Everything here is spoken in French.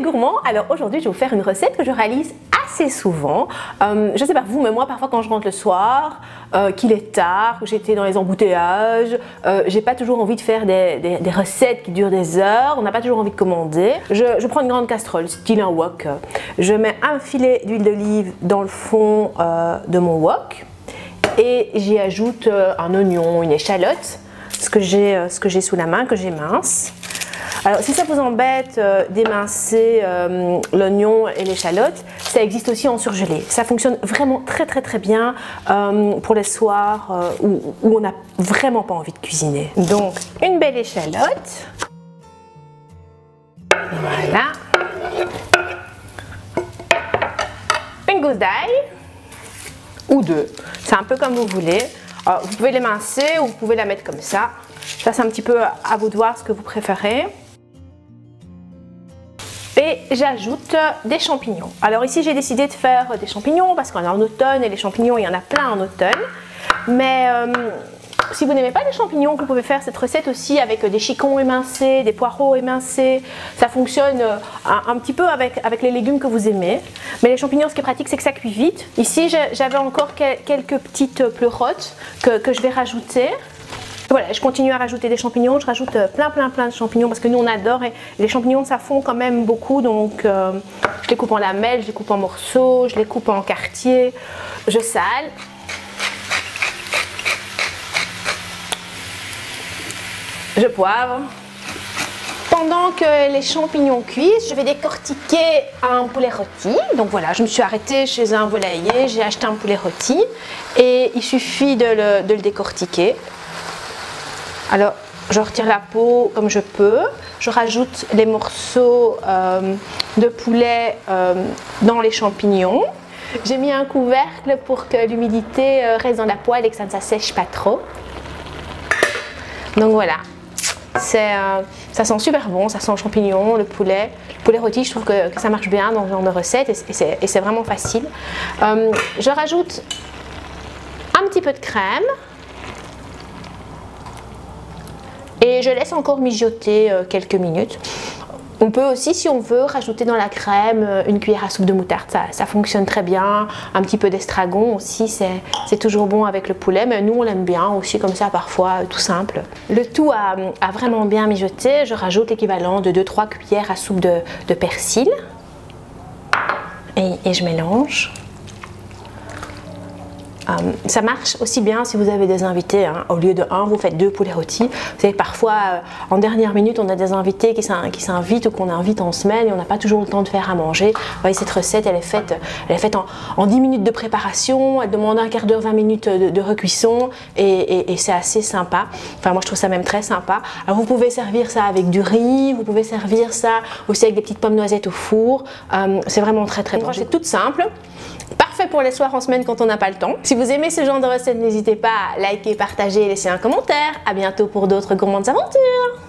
gourmands. Alors aujourd'hui, je vais vous faire une recette que je réalise assez souvent. Je sais pas vous, mais moi parfois quand je rentre le soir, qu'il est tard, que j'étais dans les embouteillages, j'ai pas toujours envie de faire des recettes qui durent des heures, on n'a pas toujours envie de commander. Je prends une grande casserole, style un wok. Je mets un filet d'huile d'olive dans le fond de mon wok et j'y ajoute un oignon, une échalote, ce que j'ai sous la main, que j'émince. Alors si ça vous embête d'émincer l'oignon et l'échalote, ça existe aussi en surgelé. Ça fonctionne vraiment très bien pour les soirs où on n'a vraiment pas envie de cuisiner. Donc une belle échalote. Voilà. Une gousse d'ail. Ou deux. C'est un peu comme vous voulez. Alors, vous pouvez l'émincer ou vous pouvez la mettre comme ça. Ça c'est un petit peu à vous de voir ce que vous préférez. Et j'ajoute des champignons. Alors ici j'ai décidé de faire des champignons parce qu'on est en automne et les champignons il y en a plein en automne. Mais si vous n'aimez pas les champignons, vous pouvez faire cette recette aussi avec des chicons émincés, des poireaux émincés. Ça fonctionne un petit peu avec les légumes que vous aimez. Mais les champignons, ce qui est pratique, c'est que ça cuit vite. Ici j'avais encore quelques petites pleurotes que je vais rajouter. Voilà, je continue à rajouter des champignons, je rajoute plein de champignons parce que nous on adore et les champignons ça fond quand même beaucoup, donc je les coupe en lamelles, je les coupe en morceaux, je les coupe en quartiers, je sale. Je poivre. Pendant que les champignons cuisent, je vais décortiquer un poulet rôti. Donc voilà, je me suis arrêtée chez un volailler, j'ai acheté un poulet rôti et il suffit de le décortiquer. Alors, je retire la peau comme je peux, je rajoute les morceaux de poulet dans les champignons. J'ai mis un couvercle pour que l'humidité reste dans la poêle et que ça ne s'assèche pas trop. Donc voilà, ça sent super bon, ça sent le champignon, le poulet. Le poulet rôti, je trouve que ça marche bien dans ce genre de recette et c'est vraiment facile. Je rajoute un petit peu de crème. Et je laisse encore mijoter quelques minutes. On peut aussi, si on veut, rajouter dans la crème une cuillère à soupe de moutarde. Ça fonctionne très bien. Un petit peu d'estragon aussi, c'est toujours bon avec le poulet. Mais nous, on l'aime bien aussi comme ça parfois, tout simple. Le tout a vraiment bien mijoté. Je rajoute l'équivalent de 2-3 cuillères à soupe de persil. Et je mélange. Ça marche aussi bien si vous avez des invités, hein. Au lieu de 1, vous faites 2 poulets rôtis. Vous savez, parfois, en dernière minute, on a des invités qui s'invitent ou qu'on invite en semaine et on n'a pas toujours le temps de faire à manger. Vous voyez, cette recette, elle est faite en 10 minutes de préparation, elle demande un quart d'heure, 20 minutes de recuisson et c'est assez sympa. Enfin, moi, je trouve ça même très sympa. Alors, vous pouvez servir ça avec du riz, vous pouvez servir ça aussi avec des petites pommes noisettes au four. C'est vraiment très bon. C'est toute simple. Parfait pour les soirs en semaine quand on n'a pas le temps. Si vous aimez ce genre de recette, n'hésitez pas à liker, partager et laisser un commentaire. À bientôt pour d'autres gourmandes aventures.